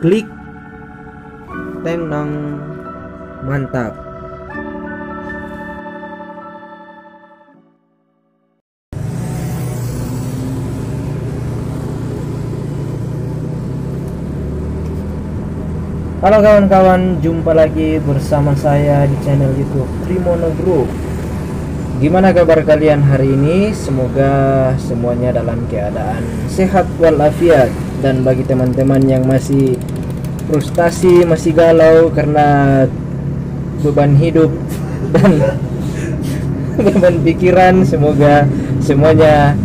Klik tenang, mantap. Halo kawan-kawan, jumpa lagi bersama saya di channel YouTube Trimono Group. Gimana kabar kalian hari ini? Semoga semuanya dalam keadaan sehat walafiat. Dan bagi teman-teman yang masih frustasi, masih galau karena beban hidup dan beban pikiran, semoga semuanya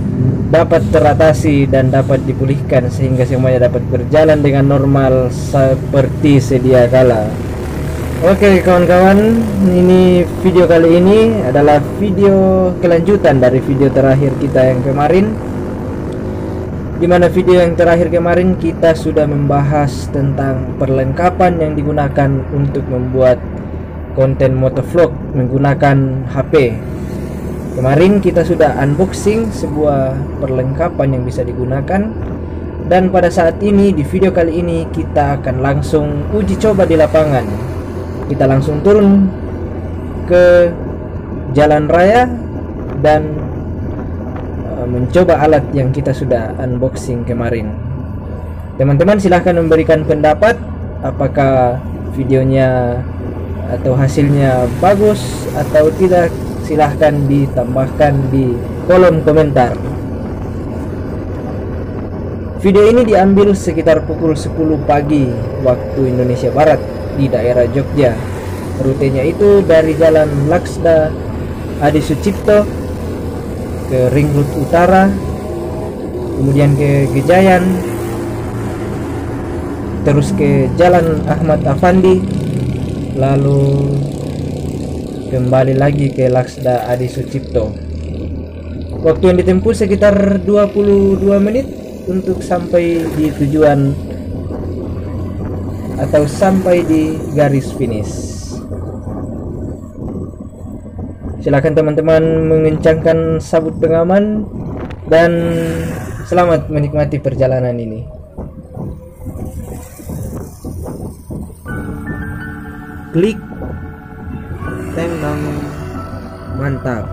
dapat teratasi dan dapat dipulihkan sehingga semuanya dapat berjalan dengan normal seperti sedia kala. Oke kawan-kawan, ini video kali ini adalah video kelanjutan dari video terakhir kita yang kemarin, dimana video yang terakhir kemarin kita sudah membahas tentang perlengkapan yang digunakan untuk membuat konten motovlog menggunakan HP. Kemarin kita sudah unboxing sebuah perlengkapan yang bisa digunakan, dan pada saat ini di video kali ini kita akan langsung uji coba di lapangan. Kita langsung turun ke jalan raya dan mencoba alat yang kita sudah unboxing kemarin. Teman-teman silahkan memberikan pendapat apakah videonya atau hasilnya bagus atau tidak. Silahkan ditambahkan di kolom komentar. Video ini diambil sekitar pukul 10 pagi waktu Indonesia Barat di daerah Jogja. Rutenya itu dari Jalan Laksda Adi Sucipto ke Ring Road Utara, kemudian ke Gejayan, terus ke Jalan Ahmad Afandi, lalu kembali lagi ke Laksda Adi Sucipto. Waktu yang ditempuh sekitar 22 menit untuk sampai di tujuan atau sampai di garis finish. Silakan teman-teman mengencangkan sabut pengaman dan selamat menikmati perjalanan ini. Klik tenang, mantap.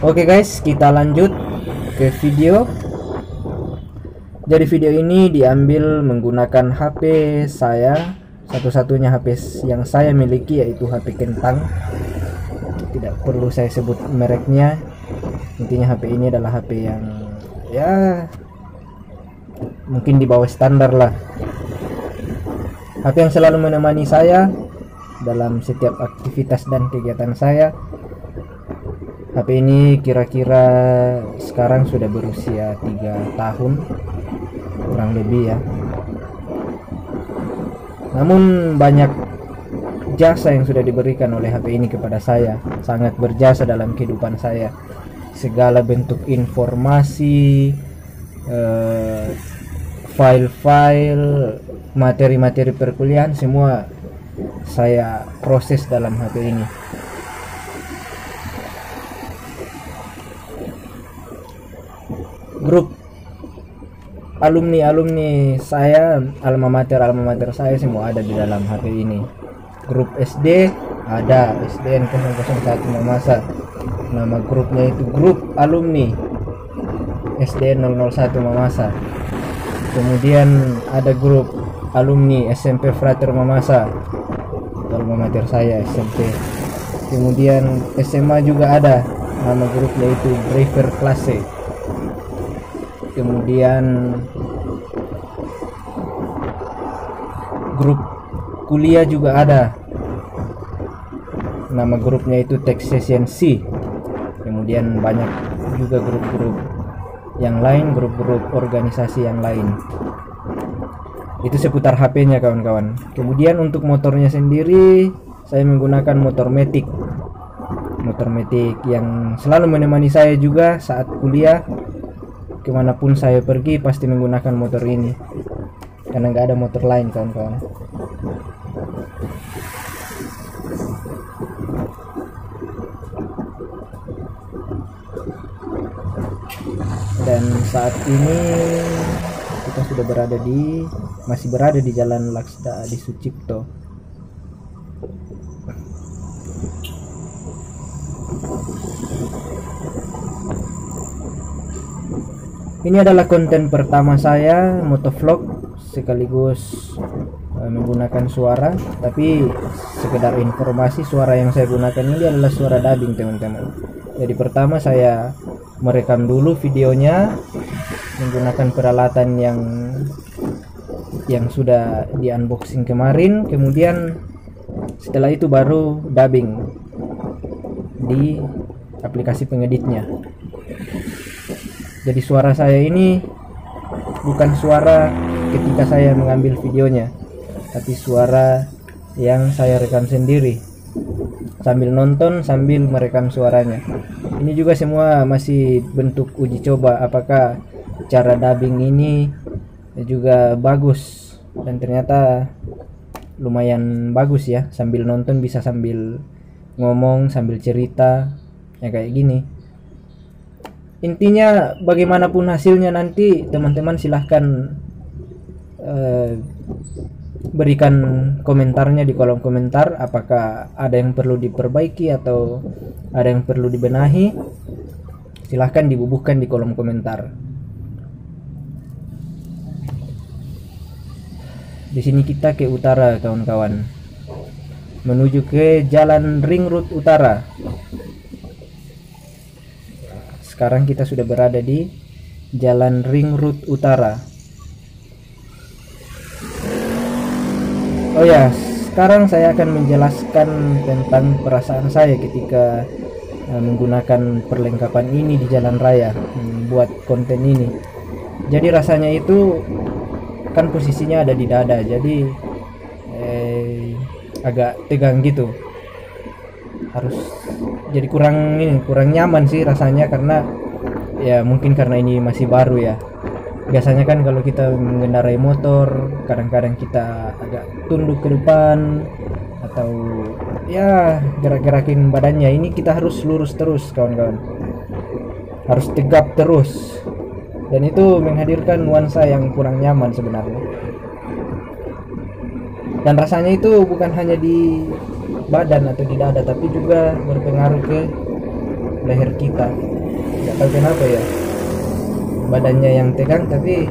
Oke guys, kita lanjut ke video. Jadi video ini diambil menggunakan HP saya, satu-satunya HP yang saya miliki, yaitu HP Kentang. Tidak perlu saya sebut mereknya, intinya HP ini adalah HP yang ya mungkin di bawah standar lah. HP yang selalu menemani saya dalam setiap aktivitas dan kegiatan saya. HP ini kira-kira sekarang sudah berusia 3 tahun kurang lebih ya. Namun banyak jasa yang sudah diberikan oleh HP ini kepada saya, sangat berjasa dalam kehidupan saya. Segala bentuk informasi, file-file, materi-materi perkuliahan, semua saya proses dalam HP ini. Grup alumni saya, alma mater saya semua ada di dalam HP ini. Grup SD ada, SDN 001 Mamasa, nama grupnya itu grup alumni SDN 001 Mamasa. Kemudian ada grup alumni SMP Frater Mamasa, alma mater saya SMP. Kemudian SMA juga ada, nama grupnya itu Driver Classe. Kemudian grup kuliah juga ada, nama grupnya itu Tech Session C. Kemudian banyak juga grup-grup yang lain, grup-grup organisasi yang lain. Itu seputar HP-nya kawan-kawan. Kemudian untuk motornya sendiri saya menggunakan motor Matic yang selalu menemani saya juga saat kuliah. Kemanapun saya pergi pasti menggunakan motor ini. karena nggak ada motor lain kawan-kawan. Dan saat ini kita sudah masih berada di Jalan Laksda Adi Sucipto. Ini adalah konten pertama saya motovlog sekaligus menggunakan suara, tapi sekedar informasi, suara yang saya gunakan ini adalah suara dubbing teman-teman. Jadi pertama saya merekam dulu videonya menggunakan peralatan yang sudah di unboxing kemarin, kemudian setelah itu baru dubbing di aplikasi pengeditnya. Jadi suara saya ini bukan suara ketika saya mengambil videonya, tapi suara yang saya rekam sendiri sambil nonton sambil merekam suaranya. Ini juga semua masih bentuk uji coba apakah cara dubbing ini juga bagus, dan ternyata lumayan bagus ya, sambil nonton bisa sambil ngomong sambil cerita ya kayak gini. Intinya bagaimanapun hasilnya nanti teman-teman silahkan berikan komentarnya di kolom komentar, apakah ada yang perlu diperbaiki atau ada yang perlu dibenahi. Silahkan dibubuhkan di kolom komentar. Di sini kita ke utara kawan-kawan, menuju ke Jalan Ring Road Utara. Sekarang kita sudah berada di Jalan Ring Road Utara. Oh ya, sekarang saya akan menjelaskan tentang perasaan saya ketika menggunakan perlengkapan ini di jalan raya, buat konten ini. Jadi rasanya itu kan posisinya ada di dada, jadi agak tegang gitu. Harus jadi kurang nyaman sih rasanya, karena ya mungkin karena ini masih baru ya. Biasanya kan kalau kita mengendarai motor kadang-kadang kita agak tunduk ke depan atau ya gerak-gerakin badannya. Ini kita harus lurus terus kawan-kawan, harus tegap terus, dan itu menghadirkan nuansa yang kurang nyaman sebenarnya. Dan rasanya itu bukan hanya di badan atau di dada, tapi juga berpengaruh ke leher kita. Nggak tahu kenapa ya, badannya yang tegang tapi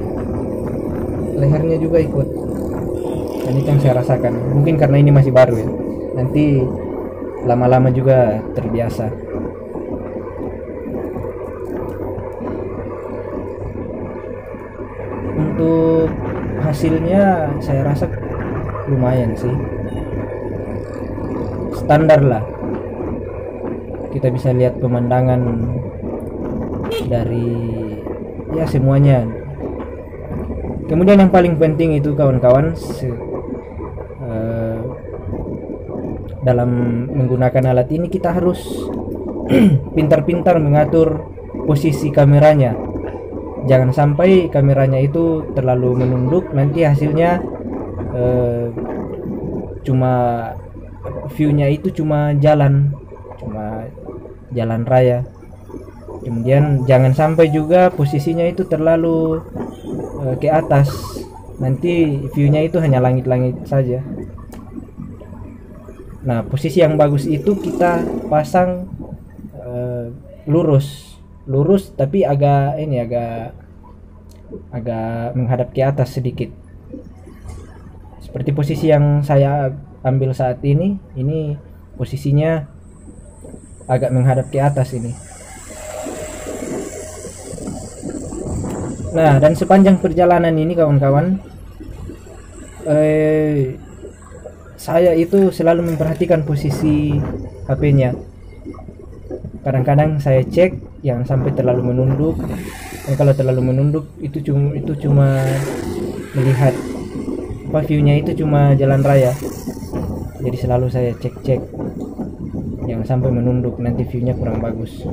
lehernya juga ikut. Dan itu yang saya rasakan. Mungkin karena ini masih baru ya, nanti lama-lama juga terbiasa. Untuk hasilnya saya rasa lumayan sih, standar lah. Kita bisa lihat pemandangan dari ya semuanya. Kemudian yang paling penting itu kawan-kawan, dalam menggunakan alat ini kita harus pintar-pintar mengatur posisi kameranya. Jangan sampai kameranya itu terlalu menunduk, nanti hasilnya cuma view-nya itu cuma jalan raya. Kemudian jangan sampai juga posisinya itu terlalu ke atas, nanti view-nya itu hanya langit-langit saja. Nah, posisi yang bagus itu kita pasang lurus tapi agak menghadap ke atas sedikit. Seperti posisi yang saya ambil saat ini posisinya agak menghadap ke atas ini. Nah, dan sepanjang perjalanan ini kawan-kawan, saya itu selalu memperhatikan posisi HP-nya. Kadang-kadang saya cek jangan sampai terlalu menunduk. Dan kalau terlalu menunduk itu cuma melihat view-nya itu cuma jalan raya. Jadi selalu saya cek jangan sampai menunduk, nanti view-nya kurang bagus.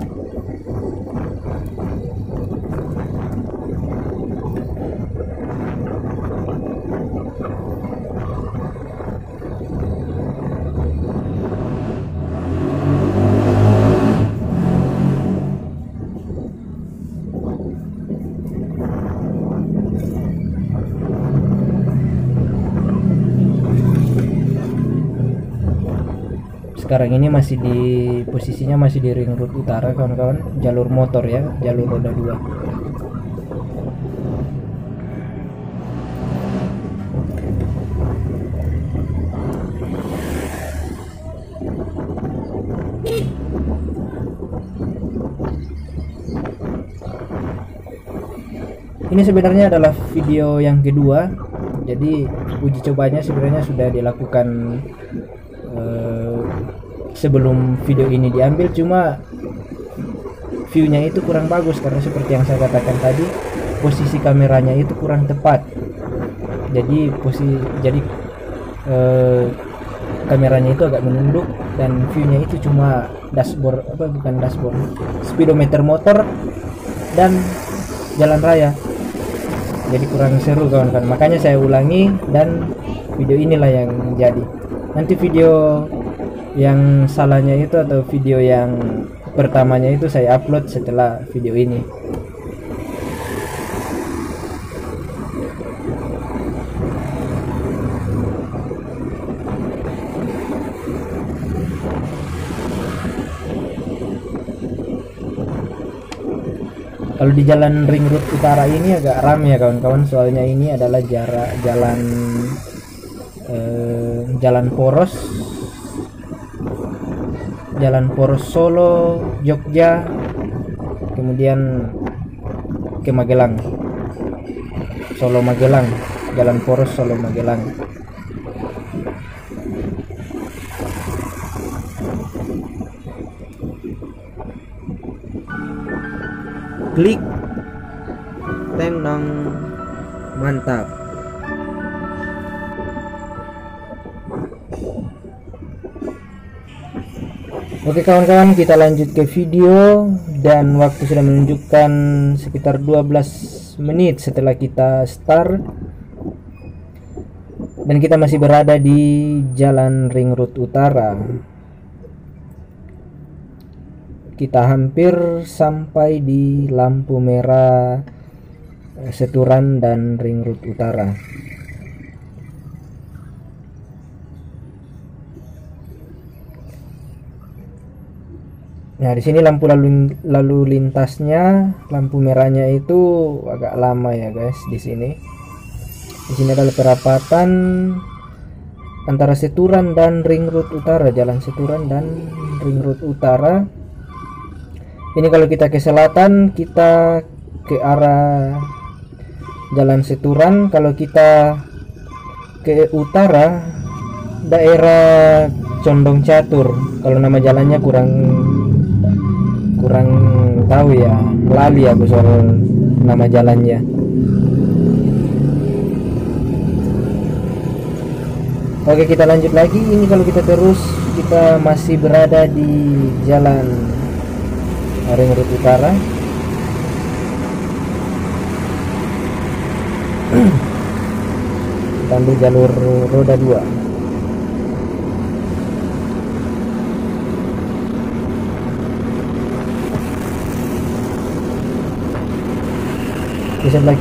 sekarang ini masih di posisinya masih di ring road utara kawan-kawan, jalur motor ya, jalur roda 2. Ini sebenarnya adalah video yang kedua, jadi uji cobanya sebenarnya sudah dilakukan sebelum video ini diambil, cuma viewnya itu kurang bagus karena seperti yang saya katakan tadi, posisi kameranya itu kurang tepat. Jadi kameranya itu agak menunduk dan viewnya itu cuma dashboard, bukan dashboard, speedometer motor dan jalan raya. Jadi kurang seru kawan-kawan, makanya saya ulangi dan video inilah yang jadi. Nanti video yang salahnya itu atau video yang pertamanya itu saya upload setelah video ini. Kalau di jalan ring road utara ini agak ramai ya kawan-kawan, soalnya ini adalah jalan poros Solo, Jogja, kemudian ke Magelang, Solo Magelang, jalan poros Solo Magelang. Klik tenang, mantap. Oke kawan-kawan, kita lanjut ke video dan waktu sudah menunjukkan sekitar 12 menit setelah kita start dan kita masih berada di jalan ring road utara. Kita hampir sampai di lampu merah Seturan dan ring road utara. Nah, di sini lampu lalu lintasnya, lampu merahnya itu agak lama ya guys di sini. Di sini adalah perapatan antara Seturan dan ring road utara, jalan Seturan dan ring road utara. Ini kalau kita ke selatan, kita ke arah jalan Seturan. Kalau kita ke utara, daerah Condong Catur. Kalau nama jalannya kurang tahu ya, lali aku soal nama jalannya. Oke, kita lanjut lagi. Ini kalau kita terus, kita masih berada di jalan ring road utara. Kita ambil jalur roda 2. Di sebelah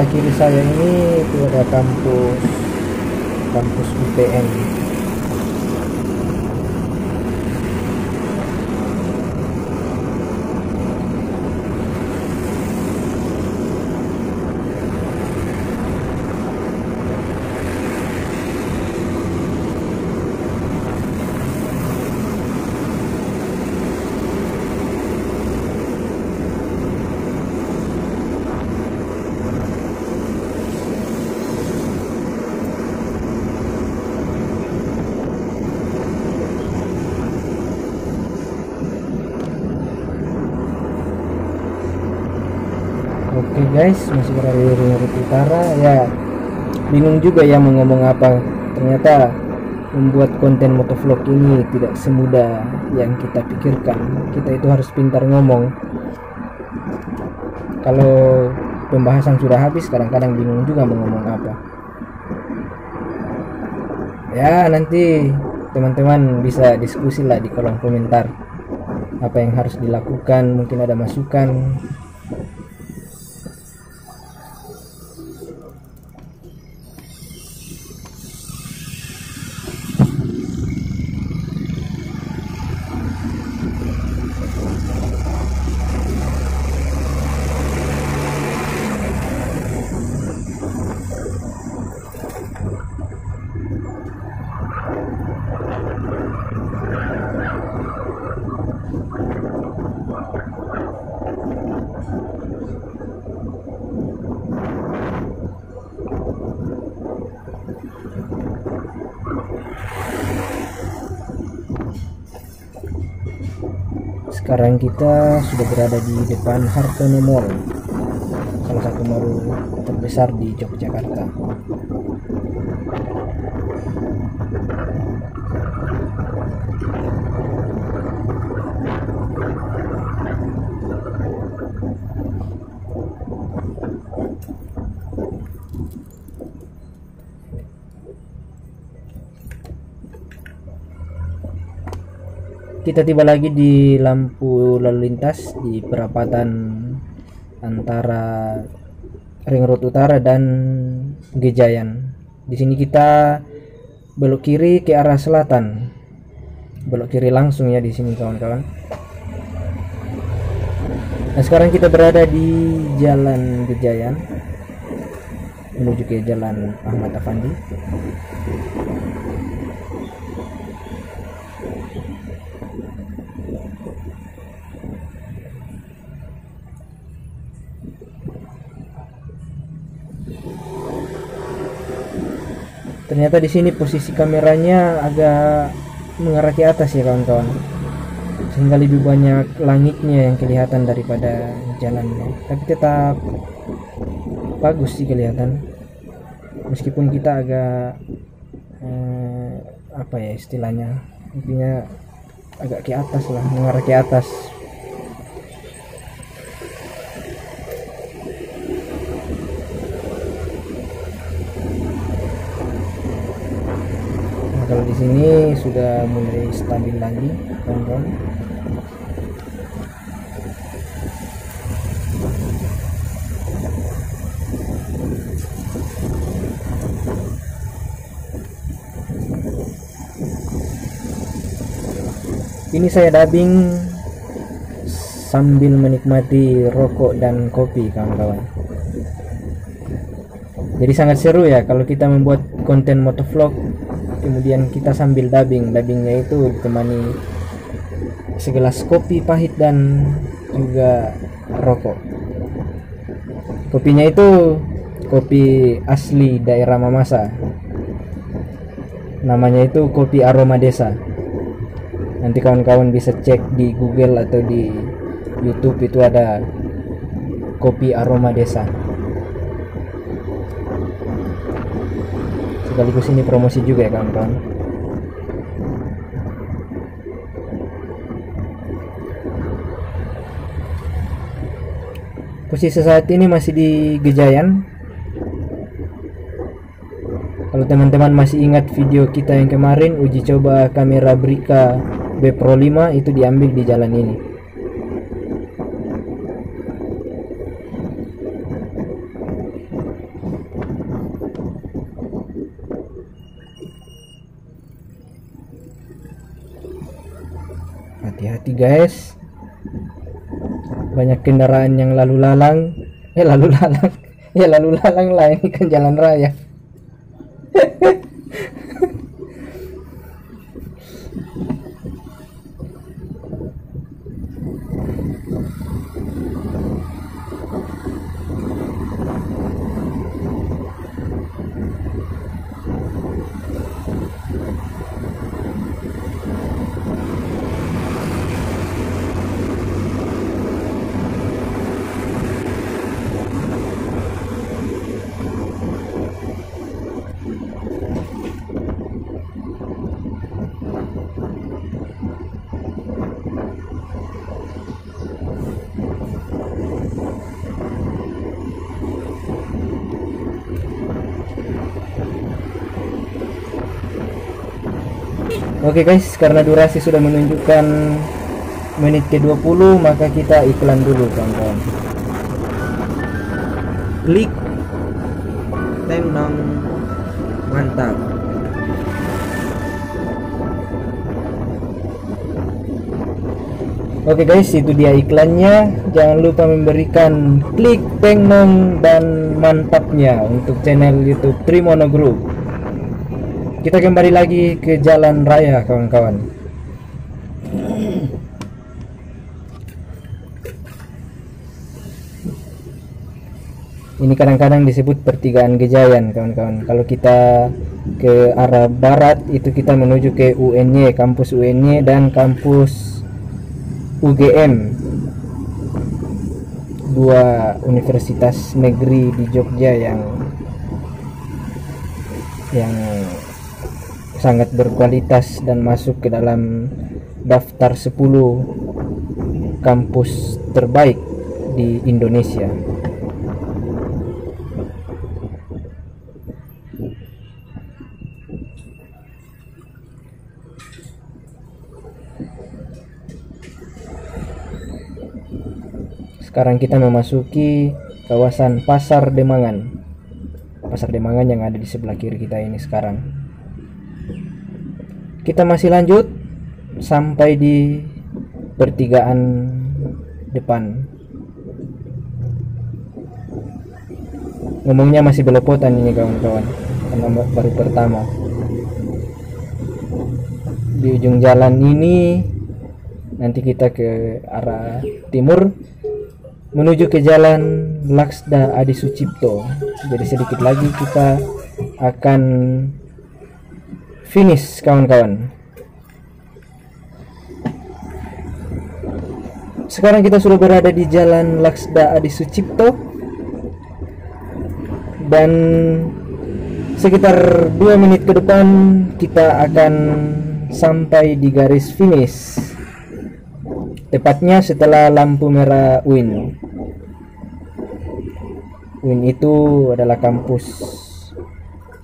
kiri saya ini itu ada kampus UPN. Oke guys, masih berada di ring road utara ya. Bingung juga ya mau ngomong apa. Ternyata membuat konten motovlog ini tidak semudah yang kita pikirkan. Kita itu harus pintar ngomong. Kalau pembahasan sudah habis, kadang-kadang bingung juga mau ngomong apa. Ya, nanti teman-teman bisa diskusi lah di kolom komentar apa yang harus dilakukan, mungkin ada masukan. Sekarang kita sudah berada di depan Hartono Mall, salah satu mall terbesar di Yogyakarta. Kita tiba lagi di lampu lalu lintas di perapatan antara Ring Road Utara dan Gejayan. Di sini kita belok kiri ke arah selatan. Belok kiri langsung ya di sini kawan-kawan. Nah, sekarang kita berada di Jalan Gejayan menuju ke Jalan Ahmad Affandi. Ternyata di sini posisi kameranya agak mengarah ke atas ya kawan-kawan, sehingga lebih banyak langitnya yang kelihatan daripada jalannya. Tapi tetap bagus sih kelihatan, meskipun kita agak apa ya istilahnya, intinya agak ke atas lah, mengarah ke atas. Kalau di sini sudah mulai stabil lagi, kawan-kawan. Ini saya dubbing sambil menikmati rokok dan kopi, kawan-kawan. Jadi sangat seru ya kalau kita membuat konten motovlog, kemudian kita sambil dubbingnya itu ditemani segelas kopi pahit dan juga rokok. Kopinya itu kopi asli daerah Mamasa, namanya itu kopi aroma desa. Nanti kawan-kawan bisa cek di Google atau di YouTube, itu ada kopi aroma desa. Sekaligus ini promosi juga ya kawan-kawan. Posisi saat ini masih di Gejayan. Kalau teman-teman masih ingat video kita yang kemarin uji coba kamera Brica B Pro 5, itu diambil di jalan ini. Hati-hati guys, banyak kendaraan yang lalu lalang lah, ini kan jalan raya. Oke guys, karena durasi sudah menunjukkan menit ke-20, maka kita iklan dulu kawan-kawan. Klik Tenang Mantap. Oke guys, itu dia iklannya. Jangan lupa memberikan klik pengnong dan mantapnya untuk channel YouTube Trimono Group. Kita kembali lagi ke jalan raya kawan-kawan. Ini kadang-kadang disebut pertigaan Gejayan kawan-kawan. Kalau kita ke arah barat itu kita menuju ke UNY, kampus UNY dan kampus UGM, dua universitas negeri di Jogja yang sangat berkualitas dan masuk ke dalam daftar 10 kampus terbaik di Indonesia. Sekarang kita memasuki kawasan Pasar Demangan. Pasar Demangan yang ada di sebelah kiri kita ini sekarang. Kita masih lanjut sampai di pertigaan depan. Ngomongnya masih belepotan ini kawan-kawan, karena baru pertama. Di ujung jalan ini nanti kita ke arah timur menuju ke Jalan Laksda Adi Sucipto. Jadi sedikit lagi kita akan finish kawan-kawan. Sekarang kita sudah berada di Jalan Laksda Adi Sucipto dan sekitar 2 menit ke depan kita akan sampai di garis finish, tepatnya setelah lampu merah UIN. UIN itu adalah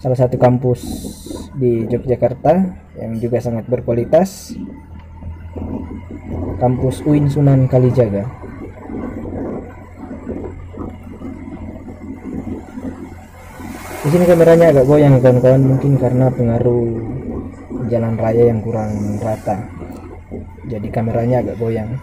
salah satu kampus di Yogyakarta yang juga sangat berkualitas, kampus UIN Sunan Kalijaga. Di sini kameranya agak goyang kawan-kawan, mungkin karena pengaruh jalan raya yang kurang rata, jadi kameranya agak goyang.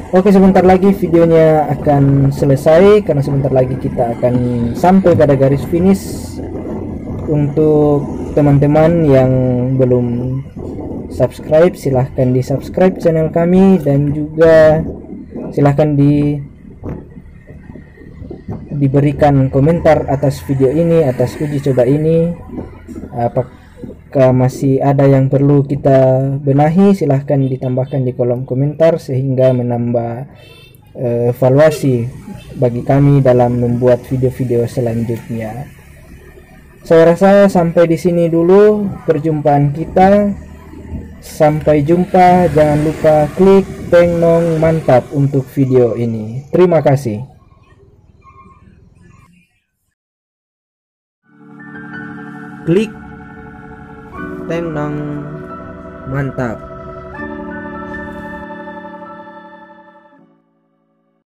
Oke, sebentar lagi videonya akan selesai karena sebentar lagi kita akan sampai pada garis finish. Untuk teman-teman yang belum subscribe, silahkan di subscribe channel kami dan juga silahkan diberikan komentar atas video ini, atas uji coba ini. Apakah masih ada yang perlu kita benahi, silahkan ditambahkan di kolom komentar sehingga menambah evaluasi bagi kami dalam membuat video-video selanjutnya. Saya rasa sampai di sini dulu perjumpaan kita. Sampai jumpa. Jangan lupa klik Teng Nong Mantap untuk video ini. Terima kasih. Klik Teng Nong Mantap.